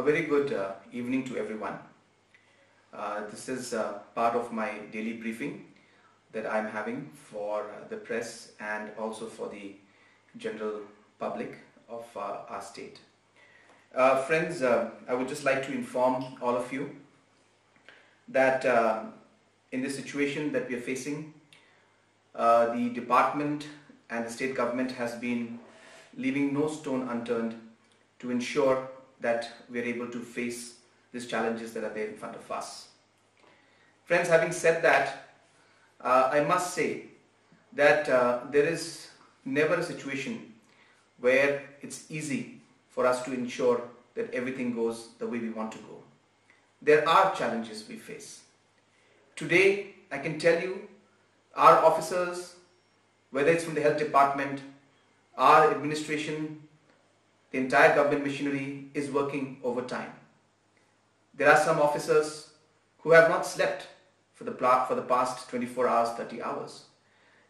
very good evening to everyone. This is part of my daily briefing that I'm having for the press and also for the general public of our state. Friends, I would just like to inform all of you that in this situation that we are facing, the department and the state government has been leaving no stone unturned to ensure that we are able to face these challenges that are there in front of us. Friends, having said that, I must say that there is never a situation where it's easy for us to ensure that everything goes the way we want to go. There are challenges we face. Today, I can tell you, our officers, whether it's from the health department, our administration, the entire government machinery is working overtime. There are some officers who have not slept for the past 24 hours, 30 hours.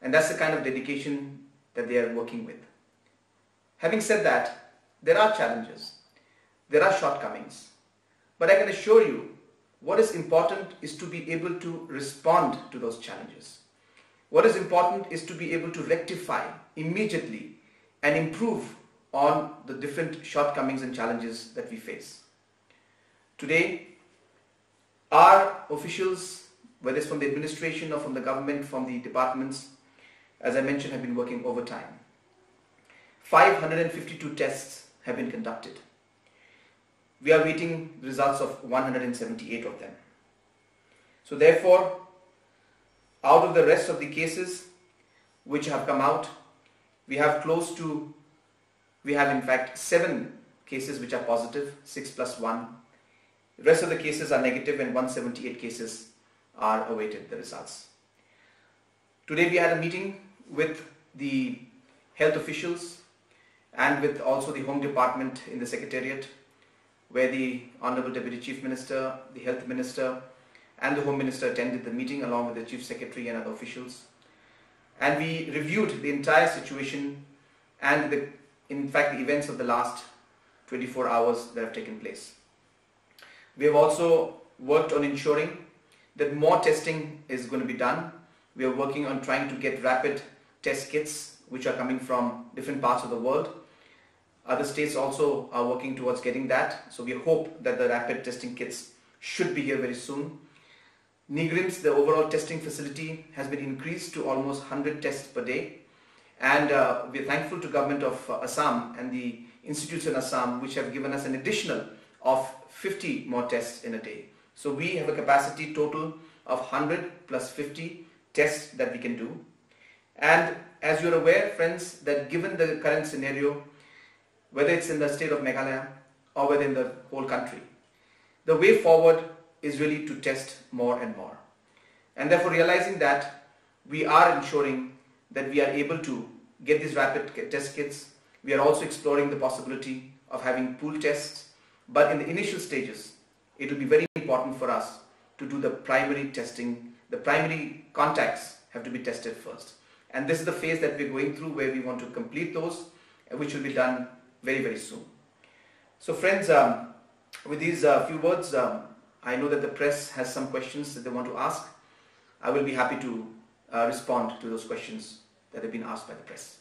And that's the kind of dedication that they are working with. Having said that, there are challenges, there are shortcomings. But I can assure you, what is important is to be able to respond to those challenges. What is important is to be able to rectify immediately and improve on the different shortcomings and challenges that we face. Today, our officials, whether it's from the administration or from the government, from the departments, as I mentioned, have been working overtime. 552 tests have been conducted. We are waiting the results of 178 of them. So therefore, out of the rest of the cases which have come out, we have in fact 7 cases which are positive, 6 plus 1. The rest of the cases are negative and 178 cases are awaited the results. Today we had a meeting with the health officials and with also the Home Department in the Secretariat, where the Honorable Deputy Chief Minister, the Health Minister and the Home Minister attended the meeting along with the Chief Secretary and other officials. And we reviewed the entire situation and in fact the events of the last 24 hours that have taken place. We have also worked on ensuring that more testing is going to be done. We are working on trying to get rapid test kits which are coming from different parts of the world. Other states also are working towards getting that. So we hope that the rapid testing kits should be here very soon. NIGRIMS, the overall testing facility, has been increased to almost 100 tests per day. And we are thankful to Government of Assam and the institutes in Assam which have given us an additional of 50 more tests in a day. So we have a capacity total of 100 plus 50 tests that we can do. And as you are aware, friends, that given the current scenario, whether it's in the state of Meghalaya or whether in the whole country, the way forward is really to test more and more. And therefore, realizing that, we are ensuring that we are able to get these rapid test kits. We are also exploring the possibility of having pool tests. But in the initial stages, it will be very important for us to do the primary testing. The primary contacts have to be tested first. And this is the phase that we're going through, where we want to complete those, which will be done very, very soon. So friends, with these few words, I know that the press has some questions that they want to ask. I will be happy to respond to those questions that have been asked by the press.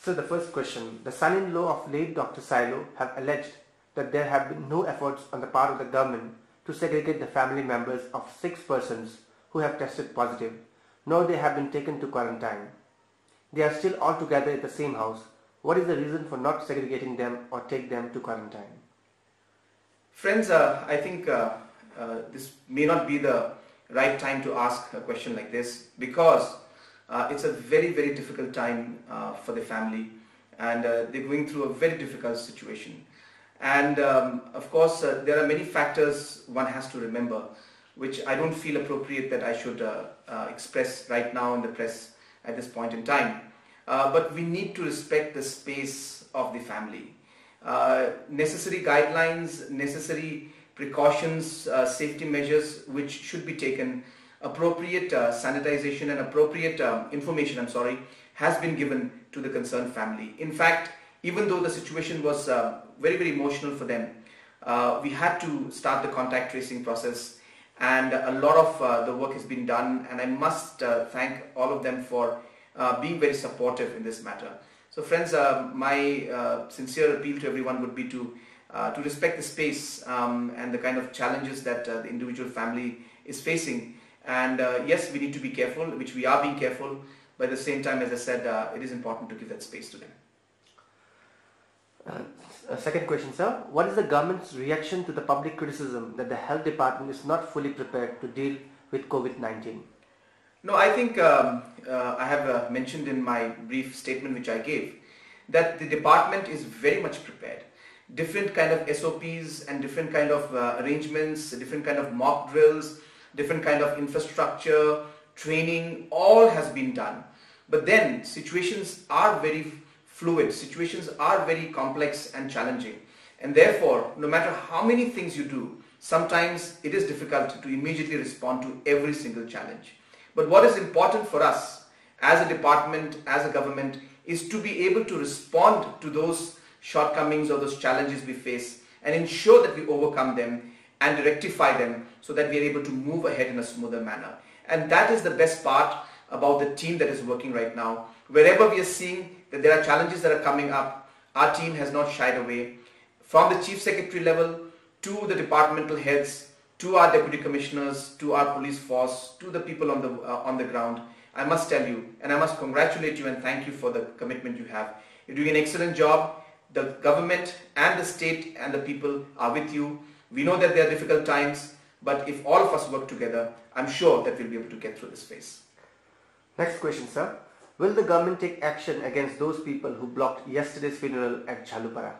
So the first question, the son-in-law of late Dr. Silo have alleged that there have been no efforts on the part of the government to segregate the family members of 6 persons who have tested positive, nor they have been taken to quarantine. They are still all together at the same house. What is the reason for not segregating them or take them to quarantine? Friends, I think this may not be the right time to ask a question like this, because it's a very, very difficult time for the family, and they're going through a very difficult situation. And of course, there are many factors one has to remember, which I don't feel appropriate that I should express right now in the press at this point in time. But we need to respect the space of the family. Necessary guidelines, necessary precautions, safety measures which should be taken, appropriate sanitization and appropriate information, has been given to the concerned family. In fact, even though the situation was very, very emotional for them, we had to start the contact tracing process, and a lot of the work has been done, and I must thank all of them for being very supportive in this matter. So friends, my sincere appeal to everyone would be to respect the space and the kind of challenges that the individual family is facing. And yes, we need to be careful, which we are being careful, but at the same time, as I said, it is important to give that space to them. Second question, sir. What is the government's reaction to the public criticism that the health department is not fully prepared to deal with COVID-19? No, I think I have mentioned in my brief statement which I gave that the department is very much prepared. Different kind of SOPs and different kind of arrangements, different kind of mock drills, different kind of infrastructure, training, all has been done. But then situations are very fluid, situations are very complex and challenging. And therefore, no matter how many things you do, sometimes it is difficult to immediately respond to every single challenge. But what is important for us as a department, as a government, is to be able to respond to those shortcomings or those challenges we face and ensure that we overcome them and rectify them so that we are able to move ahead in a smoother manner. And that is the best part about the team that is working right now. Wherever we are seeing that there are challenges that are coming up, our team has not shied away. From the chief secretary level to the departmental heads, to our deputy commissioners, to our police force, to the people on the ground, I must tell you, and I must congratulate you and thank you for the commitment you have. You're doing an excellent job. The government and the state and the people are with you. We know that there are difficult times, but if all of us work together, I'm sure that we'll be able to get through this phase. Next question, sir. Will the government take action against those people who blocked yesterday's funeral at Jhalupara?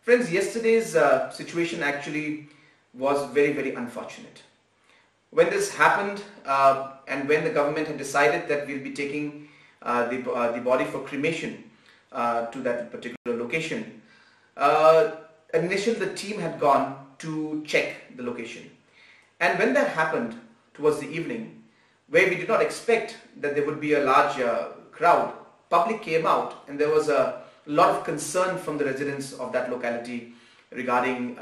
Friends, yesterday's situation actually was very, very unfortunate. When this happened and when the government had decided that we'll be taking the body for cremation to that particular location, initially the team had gone to check the location. And when that happened towards the evening, where we did not expect that there would be a large crowd, public came out and there was a lot of concern from the residents of that locality regarding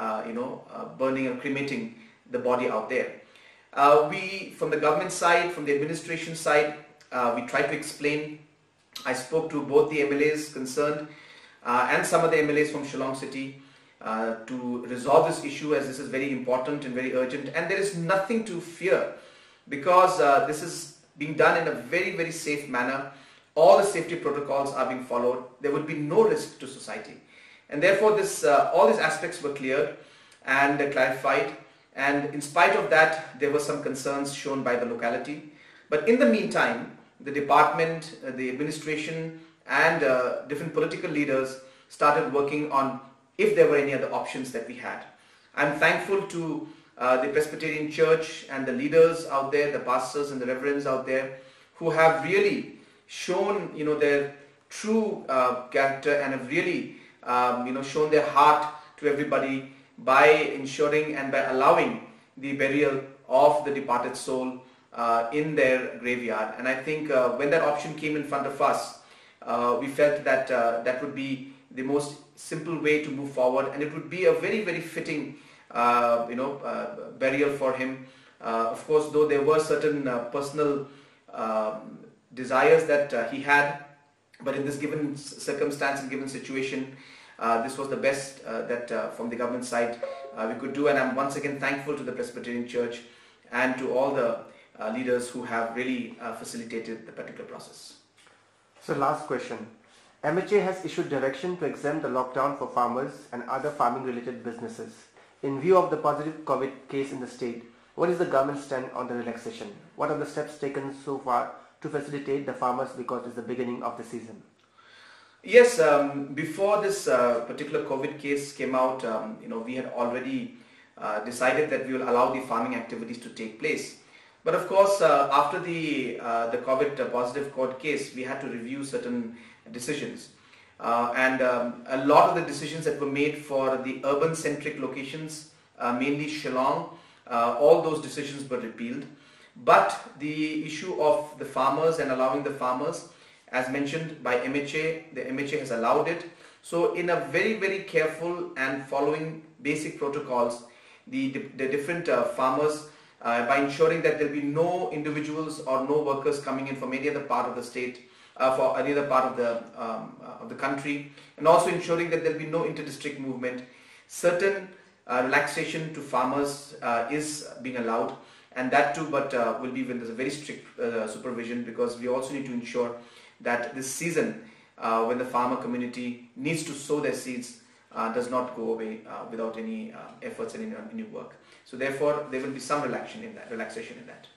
burning or cremating the body out there. We, from the government side, from the administration side, we tried to explain. I spoke to both the MLAs concerned and some of the MLAs from Shillong City to resolve this issue, as this is very important and very urgent, and there is nothing to fear because this is being done in a very, very safe manner. All the safety protocols are being followed. There would be no risk to society, and therefore all these aspects were cleared and clarified. And in spite of that, there were some concerns shown by the locality. But in the meantime, the department, the administration and different political leaders started working on if there were any other options that we had. I'm thankful to the Presbyterian Church and the leaders out there, the pastors and the reverends out there, who have really shown their true character and have really shown their heart to everybody by ensuring and by allowing the burial of the departed soul in their graveyard. And I think when that option came in front of us, we felt that that would be the most simple way to move forward, and it would be a very, very fitting burial for him. Of course, though there were certain personal desires that he had, but in this given circumstance and given situation, this was the best that from the government side we could do. And I'm once again thankful to the Presbyterian Church and to all the leaders who have really facilitated the particular process. So last question. MHA has issued direction to exempt the lockdown for farmers and other farming related businesses. In view of the positive COVID case in the state, what is the government's stand on the relaxation? What are the steps taken so far to facilitate the farmers because it's the beginning of the season? Yes, before this particular COVID case came out, we had already decided that we will allow the farming activities to take place. But of course, after the COVID positive court case, we had to review certain decisions. And a lot of the decisions that were made for the urban-centric locations, mainly Shillong, all those decisions were repealed. But the issue of the farmers and allowing the farmers, as mentioned by MHA, the MHA has allowed it. So in a very, very careful and following basic protocols, the different farmers, by ensuring that there will be no individuals or no workers coming in from any other part of the state, for any other part of the country, and also ensuring that there will be no inter-district movement. Certain relaxation to farmers is being allowed, and that too, but will be when there's a very strict supervision, because we also need to ensure that this season, when the farmer community needs to sow their seeds, does not go away without any efforts and any work. So therefore, there will be some relaxation in that.